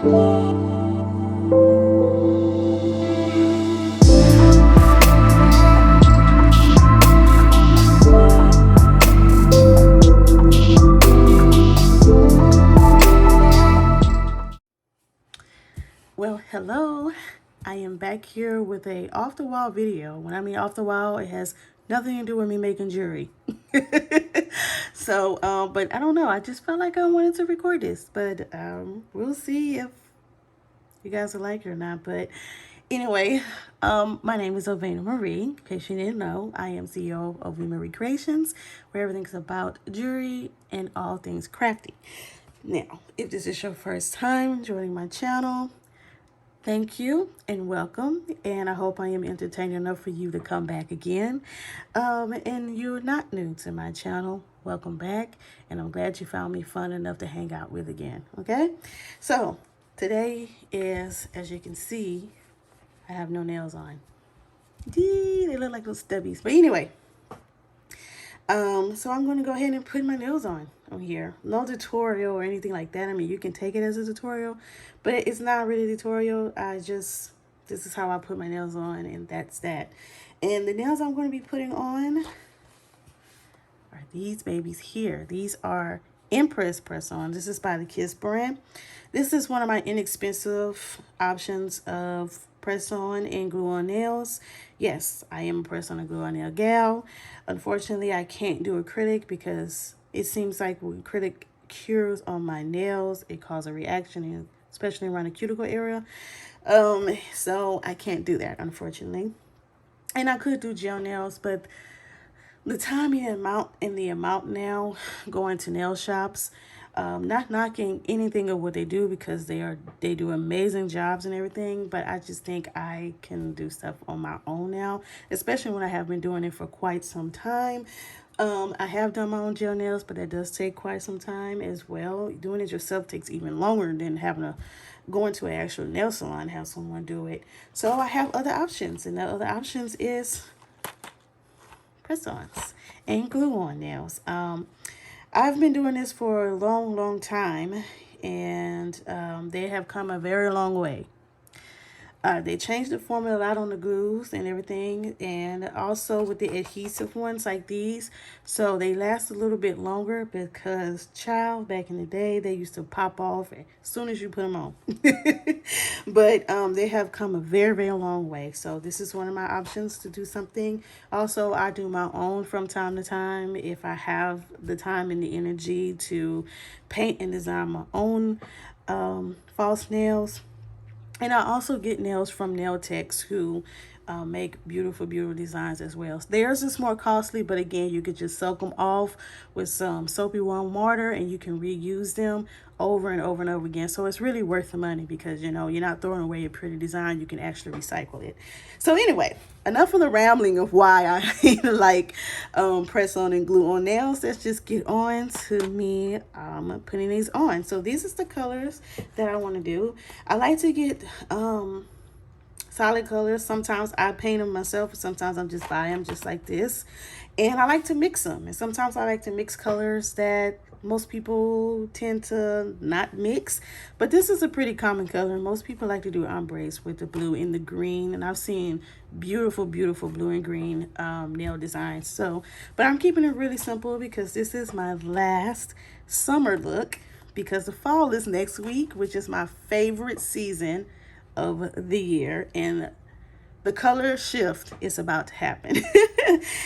Well, hello. I am back here with a off the wall video. When I mean off the wall, it has nothing to do with me making jewelry. But I don't know. I just felt like I wanted to record this, but we'll see if you guys will like it or not. But anyway, my name is Ovana Marie. In case you didn't know, I am CEO of OvGlam Marie Creations, where everything's about jewelry and all things crafty. Now, if this is your first time joining my channel, thank you and welcome, and I hope I am entertaining enough for you to come back again. And you're not new to my channel, welcome back, and I'm glad you found me fun enough to hang out with again, okay? So, today is, as you can see, I have no nails on. They look like little stubbies, but anyway. So I'm going to go ahead and put my nails on here. No tutorial or anything like that. I mean, you can take it as a tutorial, but it's not really a tutorial. This is how I put my nails on, and that's that. And the nails I'm going to be putting on are these babies here. These are Impress press-on. This is by the Kiss brand. This is one of my inexpensive options of press-on and glue-on nails. Yes, I am a press-on and glue-on nail gal. Unfortunately, I can't do acrylic because it seems like when acrylic cures on my nails, it causes a reaction, especially around the cuticle area. So I can't do that, unfortunately. And I could do gel nails, but the time and the amount now going to nail shops, not knocking anything of what they do, because they do amazing jobs and everything, but I just think I can do stuff on my own now, especially when I have been doing it for quite some time. I have done my own gel nails, but that does take quite some time as well. Doing it yourself takes even longer than having to go into an actual nail salon and have someone do it. So I have other options, and the other options is press-ons and glue-on nails. I've been doing this for a long time, and they have come a very long way. They changed the formula a lot on the glues and everything, and also with the adhesive ones like these, so they last a little bit longer, because back in the day, they used to pop off as soon as you put them on. But they have come a very long way, so this is one of my options to do something. Also, I do my own from time to time if I have the time and the energy to paint and design my own false nails. And I also get nails from nail techs who make beautiful designs as well. Theirs is more costly, but again, you could just soak them off with some soapy warm water, and you can reuse them over and over and over again. So it's really worth the money, because you're not throwing away a pretty design. You can actually recycle it. So anyway, enough of the rambling of why I like press on and glue on nails. Let's just get on to me putting these on. So these is the colors that I want to do. I like to get solid colors. Sometimes I paint them myself, sometimes I'm just buy them just like this. And I like to mix them. And sometimes I like to mix colors that most people tend to not mix. But this is a pretty common color. Most people like to do ombres with the blue and the green. And I've seen beautiful blue and green nail designs. So, but I'm keeping it really simple, because this is my last summer look, because the fall is next week, which is my favorite season of the year, and the color shift is about to happen.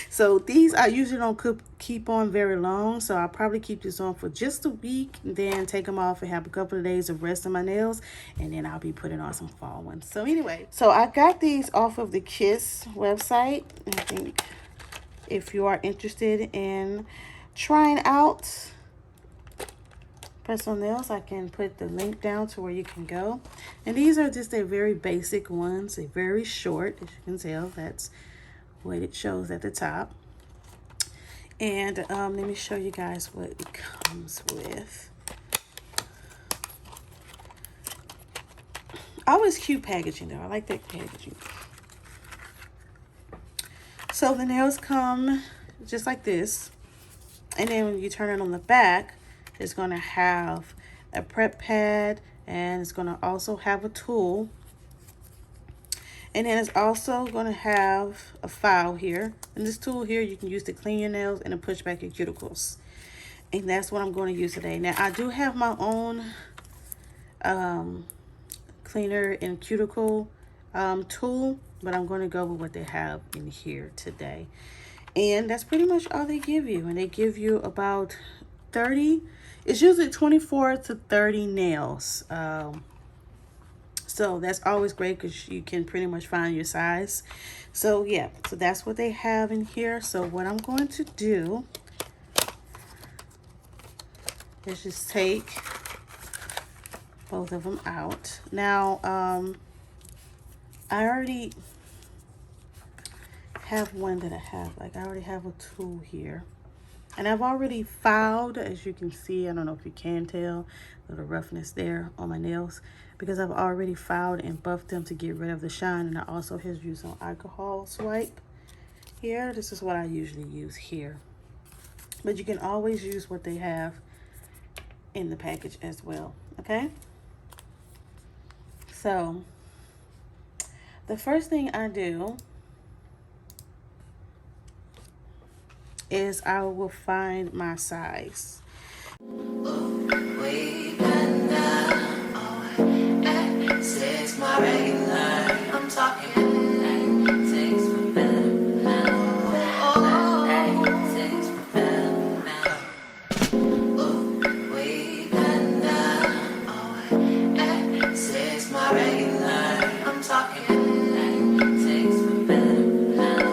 So these I usually don't keep on very long, so I'll probably keep this on for just a week, and then take them off and have a couple of days of rest on my nails, and then I'll be putting on some fall ones. So anyway, so I got these off of the Kiss website. I think if you are interested in trying out press-on nails, I can put the link down to where you can go. And these are just a very basic ones. They're very short, as you can tell. That's what it shows at the top. And let me show you guys what it comes with. Always cute packaging though. I like that packaging. So the nails come just like this. And then when you turn it on the back, it's going to have a prep pad, and it's going to also have a tool. And then it's also going to have a file here. And this tool here you can use to clean your nails and to push back your cuticles. And that's what I'm going to use today. Now, I do have my own cleaner and cuticle tool, but I'm going to go with what they have in here today. And that's pretty much all they give you. And they give you about 30, it's usually 24 to 30 nails. So that's always great because you can pretty much find your size. So yeah, so that's what they have in here. So what I'm going to do is just take both of them out. Now, I already have one that I have. Like, I already have a tool here. And I've already filed, as you can see. I don't know if you can tell, a little roughness there on my nails. Because I've already filed and buffed them to get rid of the shine. And I also have used an alcohol swipe here. This is what I usually use here. But you can always use what they have in the package as well. Okay? So, the first thing I do is I will find my size. It's my regular. I'm talking things for better now. Things for better now. Way better now. It's my regular. I'm talking things for better now.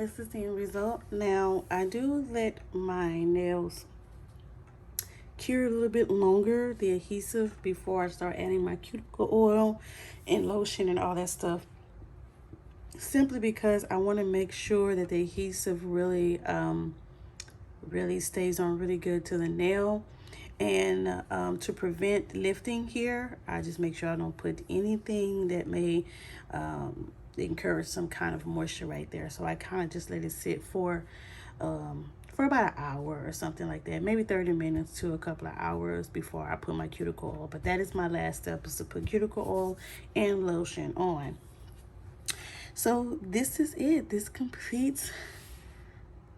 This is the end result. Now, I do let my nails cure a little bit longer, the adhesive, before I start adding my cuticle oil and lotion and all that stuff. Simply because I want to make sure that the adhesive really stays on really good to the nail. And to prevent lifting here, I just make sure I don't put anything that may encourage some kind of moisture right there. So I kind of just let it sit for about an hour or something like that, maybe 30 minutes to a couple of hours before I put my cuticle oil. But that is my last step, is to put cuticle oil and lotion on. So this is it. This completes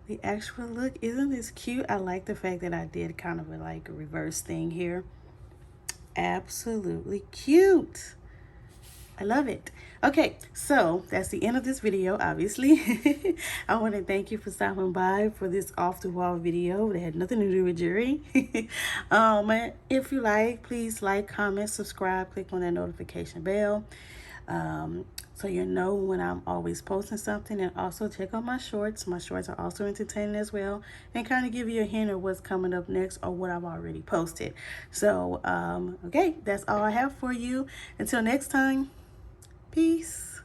the actual look. Isn't this cute? I like the fact that I did kind of like a reverse thing here. Absolutely cute. I love it. Okay, so that's the end of this video, obviously. I want to thank you for stopping by for this off the wall video that had nothing to do with jewelry. If you like, please like, comment, subscribe, click on that notification bell. So you know when I'm always posting something. And also check out my shorts. My shorts are also entertaining as well, and kind of give you a hint of what's coming up next or what I've already posted. So okay, that's all I have for you. Until next time, peace.